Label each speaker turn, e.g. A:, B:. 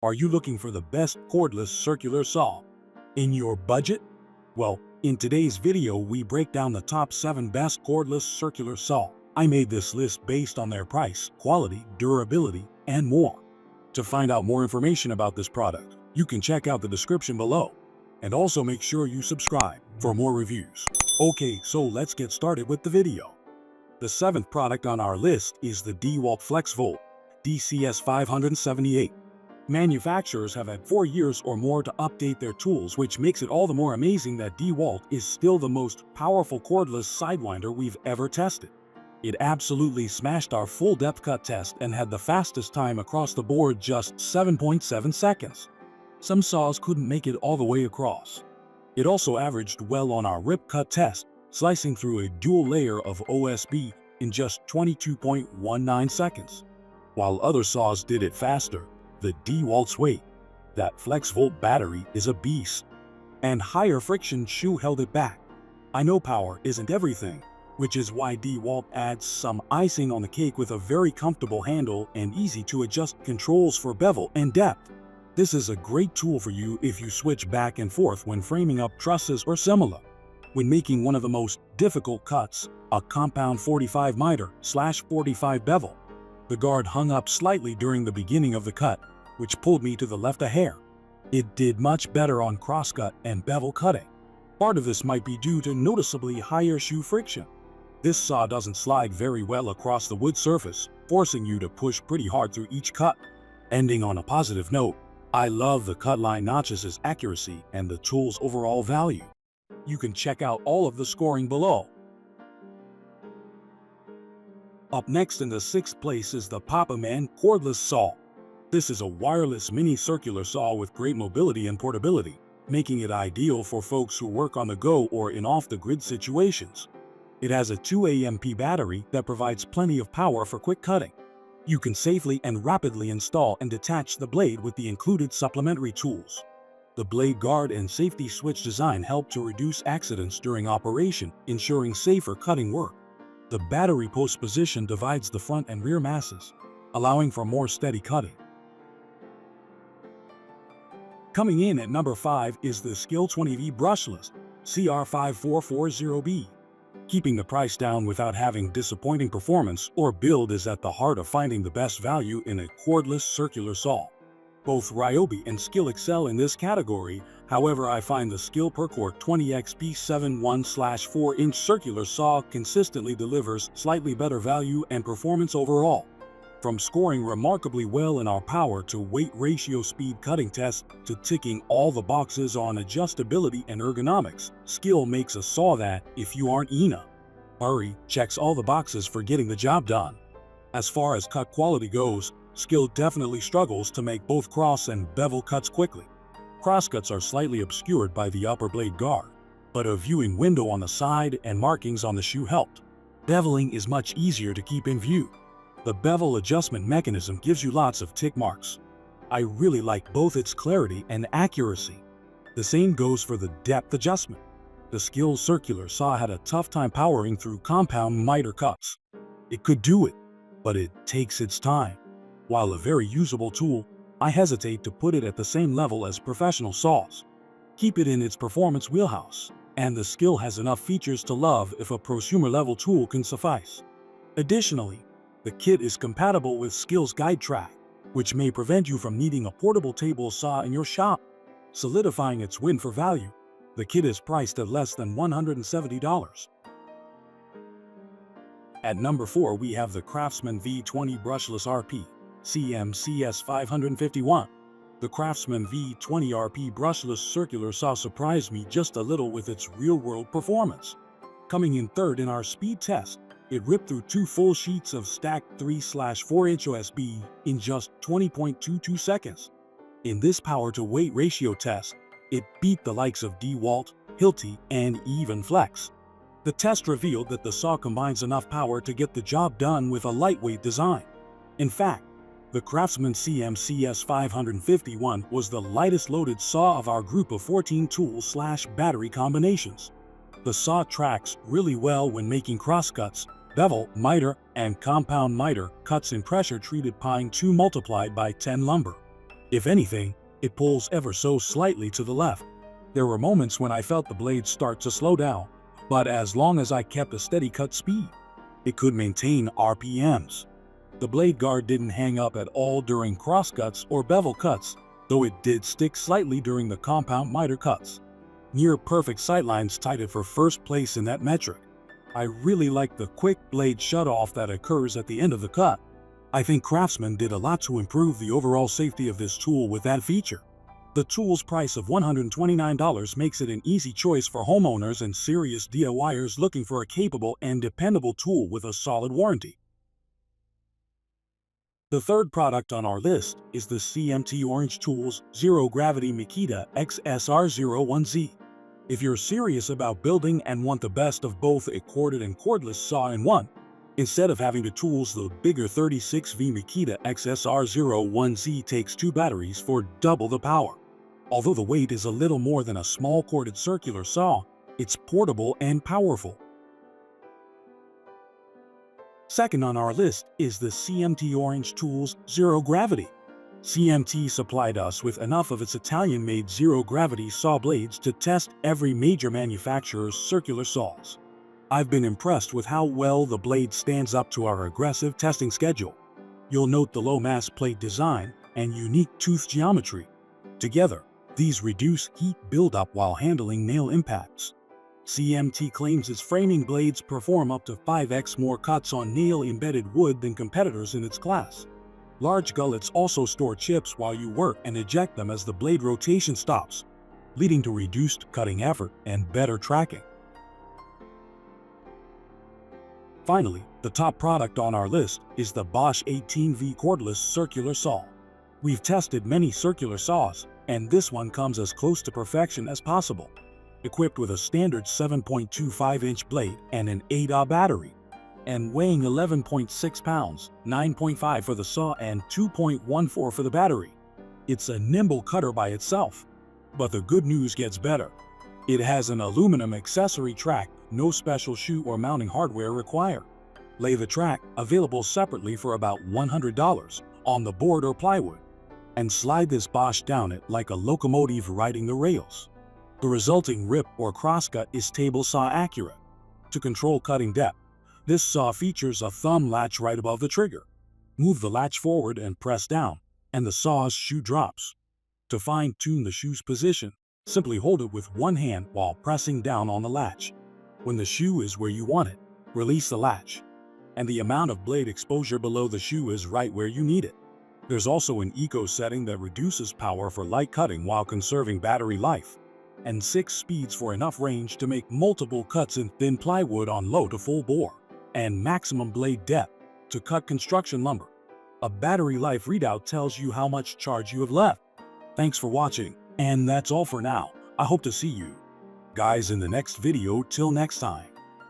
A: Are you looking for the best cordless circular saw in your budget? Well, in today's video we break down the top 7 best cordless circular saw. I made this list based on their price, quality, durability, and more. To find out more information about this product, you can check out the description below. And also make sure you subscribe for more reviews. Okay, so let's get started with the video. The 7th product on our list is the DeWalt FlexVolt DCS 578. Manufacturers have had 4 years or more to update their tools, which makes it all the more amazing that DeWalt is still the most powerful cordless sidewinder we've ever tested. It absolutely smashed our full depth cut test and had the fastest time across the board, just 7.7 seconds. Some saws couldn't make it all the way across. It also averaged well on our rip cut test, slicing through a dual layer of OSB in just 22.19 seconds. While other saws did it faster, the DeWalt's weight, that FlexVolt battery, is a beast. And higher friction shoe held it back. I know power isn't everything, which is why DeWalt adds some icing on the cake with a very comfortable handle and easy to adjust controls for bevel and depth. This is a great tool for you if you switch back and forth when framing up trusses or similar. When making one of the most difficult cuts, a compound 45 miter/45 bevel, the guard hung up slightly during the beginning of the cut, which pulled me to the left a hair. It did much better on crosscut and bevel cutting. Part of this might be due to noticeably higher shoe friction. This saw doesn't slide very well across the wood surface, forcing you to push pretty hard through each cut. Ending on a positive note, I love the cut line notches' accuracy and the tool's overall value. You can check out all of the scoring below. Up next in the 6th place is the Popoman Cordless Saw. This is a wireless mini circular saw with great mobility and portability, making it ideal for folks who work on the go or in off-the-grid situations. It has a 2 AMP battery that provides plenty of power for quick cutting. You can safely and rapidly install and detach the blade with the included supplementary tools. The blade guard and safety switch design help to reduce accidents during operation, ensuring safer cutting work. The battery post position divides the front and rear masses, allowing for more steady cutting. Coming in at number 5 is the Skil 20V Brushless CR5440B. Keeping the price down without having disappointing performance or build is at the heart of finding the best value in a cordless circular saw. Both Ryobi and Skil excel in this category. However, I find the Skil Percor 20XP 7/1/4-inch circular saw consistently delivers slightly better value and performance overall. From scoring remarkably well in our power to weight ratio speed cutting test to ticking all the boxes on adjustability and ergonomics, Skil makes a saw that, if you aren't in a hurry, checks all the boxes for getting the job done. As far as cut quality goes, Skil definitely struggles to make both cross and bevel cuts quickly. Crosscuts are slightly obscured by the upper blade guard, but a viewing window on the side and markings on the shoe helped. Beveling is much easier to keep in view. The bevel adjustment mechanism gives you lots of tick marks. I really like both its clarity and accuracy. The same goes for the depth adjustment. The Skil circular saw had a tough time powering through compound miter cuts. It could do it, but it takes its time. While a very usable tool, I hesitate to put it at the same level as professional saws. Keep it in its performance wheelhouse, and the Skil has enough features to love if a prosumer level tool can suffice. Additionally, the kit is compatible with Skil's guide track, which may prevent you from needing a portable table saw in your shop, solidifying its win for value. The kit is priced at less than $170. At number 4 we have the Craftsman V20 Brushless RP CMCS 551. The Craftsman V20 RP Brushless Circular Saw surprised me just a little with its real-world performance. Coming in third in our speed test, it ripped through 2 full sheets of stacked 3/4-inch OSB in just 20.22 seconds. In this power-to-weight ratio test, it beat the likes of DeWalt, Hilti, and even Flex. The test revealed that the saw combines enough power to get the job done with a lightweight design. In fact, the Craftsman CMCS 551 was the lightest loaded saw of our group of 14 tool/battery combinations. The saw tracks really well when making crosscuts, bevel, miter, and compound miter cuts in pressure-treated pine 2 multiplied by 10 lumber. If anything, it pulls ever so slightly to the left. There were moments when I felt the blade start to slow down, but as long as I kept a steady cut speed, it could maintain RPMs. The blade guard didn't hang up at all during cross cuts or bevel cuts, though it did stick slightly during the compound miter cuts. Near perfect sightlines tied it for first place in that metric. I really like the quick blade shutoff that occurs at the end of the cut. I think Craftsman did a lot to improve the overall safety of this tool with that feature. The tool's price of $129 makes it an easy choice for homeowners and serious DIYers looking for a capable and dependable tool with a solid warranty. The third product on our list is the CMT Orange Tools Zero Gravity Makita XSR01Z. If you're serious about building and want the best of both a corded and cordless saw in one, instead of having to tools, the bigger 36V Makita XSR01Z takes 2 batteries for double the power. Although the weight is a little more than a small corded circular saw, it's portable and powerful. Second on our list is the CMT Orange Tools Zero Gravity. CMT supplied us with enough of its Italian-made zero-gravity saw blades to test every major manufacturer's circular saws. I've been impressed with how well the blade stands up to our aggressive testing schedule. You'll note the low mass plate design and unique tooth geometry. Together, these reduce heat buildup while handling nail impacts. CMT claims its framing blades perform up to 5x more cuts on nail-embedded wood than competitors in its class. Large gullets also store chips while you work and eject them as the blade rotation stops, leading to reduced cutting effort and better tracking. Finally, the top product on our list is the Bosch 18V Cordless Circular Saw. We've tested many circular saws, and this one comes as close to perfection as possible. Equipped with a standard 7.25-inch blade and an 8Ah battery, and weighing 11.6 pounds, 9.5 for the saw and 2.14 for the battery. It's a nimble cutter by itself. But the good news gets better. It has an aluminum accessory track, no special shoe or mounting hardware required. Lay the track, available separately for about $100, on the board or plywood, and slide this Bosch down it like a locomotive riding the rails. The resulting rip or crosscut is table saw accurate. To control cutting depth, this saw features a thumb latch right above the trigger. Move the latch forward and press down, and the saw's shoe drops. To fine-tune the shoe's position, simply hold it with one hand while pressing down on the latch. When the shoe is where you want it, release the latch, and the amount of blade exposure below the shoe is right where you need it. There's also an eco setting that reduces power for light cutting while conserving battery life, and 6 speeds for enough range to make multiple cuts in thin plywood on low to full bore, and maximum blade depth to cut construction lumber. A battery life readout tells you how much charge you have left. Thanks for watching, and that's all for now. I hope to see you guys in the next video. Till next time.